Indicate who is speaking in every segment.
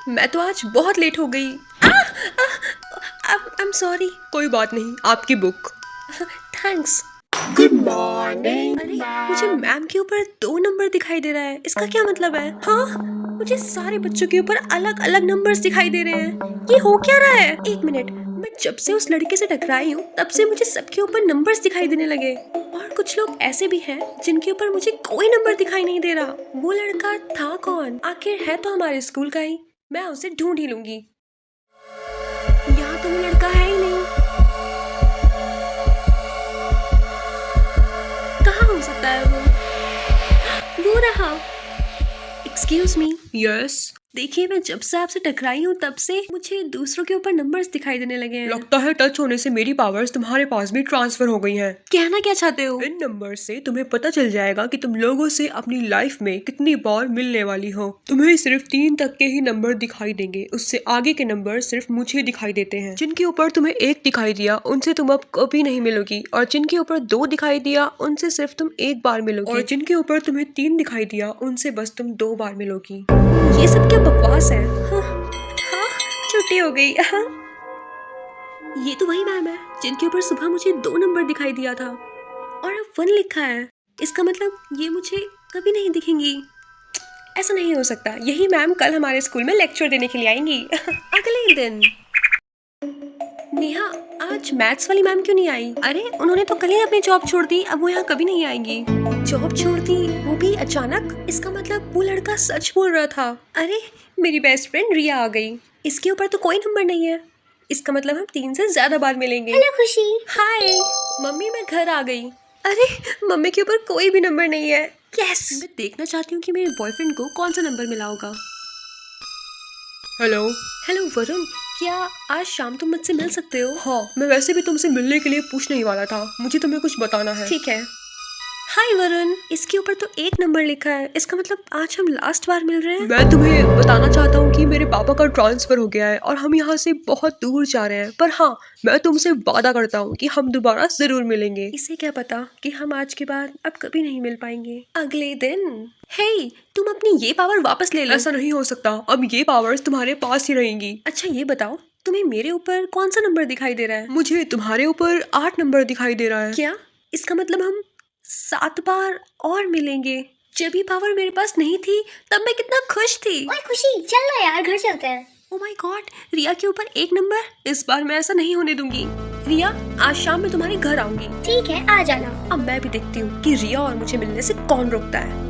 Speaker 1: मैं तो आज बहुत लेट हो गई। I am sorry. कोई बात नहीं, आपकी बुक। थैंक्स।
Speaker 2: Good morning.
Speaker 1: अरे मुझे मैम के ऊपर 2 नंबर दिखाई दे रहा है, इसका क्या मतलब है? हाँ, मुझे सारे बच्चों के ऊपर अलग अलग नंबर्स दिखाई दे रहे हैं। ये हो क्या रहा है? एक मिनट, मैं जब से उस लड़के से टकराई हूँ तब से मुझे सबके ऊपर नंबर्स दिखाई देने लगे। और कुछ लोग ऐसे भी हैं जिनके ऊपर मुझे कोई नंबर दिखाई नहीं दे रहा। वो लड़का था कौन? आखिर है तो हमारे स्कूल का ही। मैं उसे ढूंढ ही लूंगी। यहाँ तो वो लड़का है ही नहीं। कहाँ हो सकता है वो रहा। Excuse me. यस। देखिए, मैं जब से आपसे टकराई हूँ तब से मुझे दूसरों के ऊपर नंबर्स दिखाई देने लगे हैं। लगता है टच होने से मेरी पावर्स तुम्हारे पास भी ट्रांसफर हो गई हैं। कहना क्या चाहते हो? इन नंबर से तुम्हें पता चल जाएगा कि तुम लोगों से अपनी लाइफ में कितनी बार मिलने वाली हो। तुम्हें सिर्फ 3 तक के ही नंबर दिखाई देंगे, उससे आगे के नंबर सिर्फ मुझे दिखाई देते हैं। जिनके ऊपर तुम्हें 1 दिखाई दिया उनसे तुम अब कभी नहीं मिलोगी, और जिनके ऊपर 2 दिखाई दिया उनसे सिर्फ तुम 1 बार मिलोगी, और जिनके ऊपर तुम्हें 3 दिखाई दिया उनसे बस तुम 2 बार मिलोगी। ये सब क्या बकवास है? हाँ, छुट्टी हो गई। हाँ। ये तो वही मैम है जिनके ऊपर सुबह मुझे 2 नंबर दिखाई दिया था, और अब 1 लिखा है। इसका मतलब ये मुझे कभी नहीं दिखेंगी। ऐसा नहीं हो सकता। यही मैम कल हमारे स्कूल में लेक्चर देने के लिए आएंगी। अगले दिन। नेहा, आज मैथ्स वाली मैम क्यों नहीं आई? अरे उन्होंने तो कल ही अपनी जॉब छोड़ दी, अब वो यहाँ कभी नहीं आएंगी। जॉब छोड़ दी, वो भी अचानक? इसका मतलब वो लड़का सच बोल रहा था। अरे मेरी बेस्ट फ्रेंड रिया आ गई। इसके ऊपर तो कोई नंबर नहीं है, इसका मतलब हम 3 से ज्यादा बार मिलेंगे।
Speaker 2: हेलो खुशी।
Speaker 1: हाय मम्मी, मैं घर आ गई। अरे मम्मी के ऊपर कोई भी नंबर नहीं है। यस। मैं देखना चाहती हूँ कि मेरे बॉयफ्रेंड को कौन सा नंबर मिला होगा। हेलो। हेलो वरुण, क्या आज शाम तुम मुझसे मिल सकते हो? हाँ, मैं वैसे भी तुमसे मिलने के लिए पूछने ही वाला था। मुझे तुम्हें कुछ बताना है। ठीक है। हाय वरुण, इसके ऊपर तो 1 नंबर लिखा है, इसका मतलब आज हम लास्ट बार मिल रहे हैं। मैं तुम्हें बताना चाहता हूँ कि मेरे पापा का ट्रांसफर हो गया है और हम यहाँ से बहुत दूर जा रहे हैं, पर हाँ, मैं तुमसे वादा करता हूँ कि हम दोबारा जरूर मिलेंगे। इसे क्या पता कि हम आज के बाद अब कभी नहीं मिल पाएंगे। अगले दिन। हे, तुम अपनी ये पावर वापस ले लो। ऐसा नहीं हो सकता, अब ये पावर्स तुम्हारे पास ही रहेंगी। अच्छा ये बताओ, तुम्हें मेरे ऊपर कौन सा नंबर दिखाई दे रहा है? मुझे तुम्हारे ऊपर 8 नंबर दिखाई दे रहा है। क्या? इसका मतलब हम 7 बार और मिलेंगे। जब ये पावर मेरे पास नहीं थी तब मैं कितना खुश थी।
Speaker 2: ओए खुशी, चल ना यार, घर चलते हैं।
Speaker 1: ओ माय गॉड, रिया के ऊपर 1 नंबर। इस बार मैं ऐसा नहीं होने दूंगी। रिया, आज शाम में तुम्हारे घर आऊंगी।
Speaker 2: ठीक है, आ जाना।
Speaker 1: अब मैं भी देखती हूँ कि रिया और मुझे मिलने से कौन रोकता है।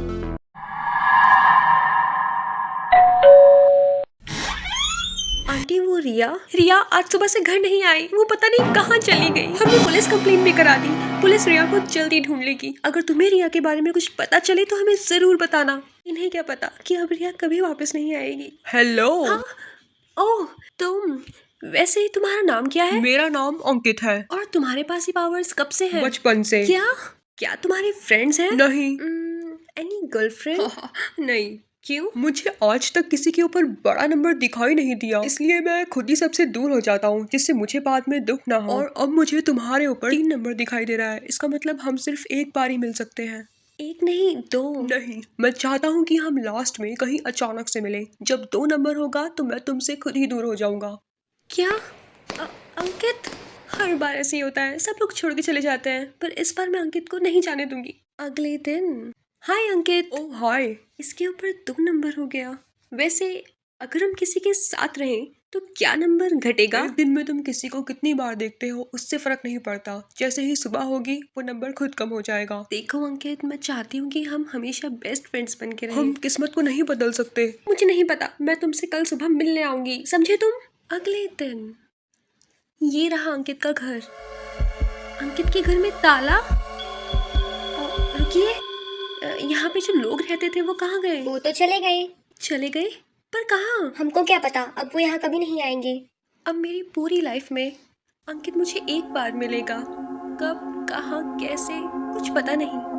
Speaker 1: आंटी, वो रिया आज सुबह से घर नहीं आई। वो पता नहीं कहाँ चली गई। हमने पुलिस कंप्लेन भी करा दी। पुलिस रिया को जल्दी ढूंढ लेगी। अगर तुम्हें रिया के बारे में कुछ पता चले तो हमें जरूर बताना। इन्हें क्या पता कि अब रिया कभी वापस नहीं आएगी। हेलो। हाँ? ओह, तुम। वैसे तुम्हारा नाम क्या है? मेरा नाम अंकित है। और तुम्हारे पास ये पावर्स कब से हैं? बचपन से। क्या तुम्हारे फ्रेंड्स हैं? नहीं। Any girlfriend? नहीं। क्यों? मुझे आज तक किसी के ऊपर बड़ा नंबर दिखाई नहीं दिया, इसलिए मैं खुद ही सबसे दूर हो जाता हूँ, जिससे मुझे बाद में दुख ना हो। और अब मुझे तुम्हारे ऊपर 3 नंबर दिखाई दे रहा है, इसका मतलब हम सिर्फ 1 बार ही मिल सकते हैं। 1 नहीं, 2। नहीं, मैं चाहता हूँ कि हम लास्ट में कहीं अचानक से मिले। जब 2 नंबर होगा तो मैं तुमसे खुद ही दूर हो जाऊंगा। क्या? अंकित, हर बार ऐसे ही होता है, सब लोग छोड़ के चले जाते हैं, पर इस बार मैं अंकित को नहीं जाने दूंगी। अगले दिन। हाय अंकित। ओह हाय। इसके ऊपर 2 नंबर हो गया। वैसे अगर हम किसी के साथ रहें तो क्या नंबर घटेगा? एक दिन में तुम किसी को कितनी बार देखते हो उससे फर्क नहीं पड़ता, जैसे ही सुबह होगी वो नंबर खुद कम हो जाएगा। देखो अंकित, मैं चाहती हूँ कि हम हमेशा बेस्ट फ्रेंड्स बन के रहें। हम किस्मत को नहीं बदल सकते। मुझे नहीं पता, मैं तुमसे कल सुबह मिलने आऊंगी, समझे तुम? अगले दिन। ये रहा अंकित का घर। अंकित के घर में ताला। रुकिए, यहाँ पे जो लोग रहते थे वो कहाँ गए?
Speaker 2: वो तो चले गए।
Speaker 1: चले गए? पर कहाँ?
Speaker 2: हमको क्या पता, अब वो यहाँ कभी नहीं आएंगे।
Speaker 1: अब मेरी पूरी लाइफ में अंकित मुझे 1 बार मिलेगा। कब, कहाँ, कैसे, कुछ पता नहीं।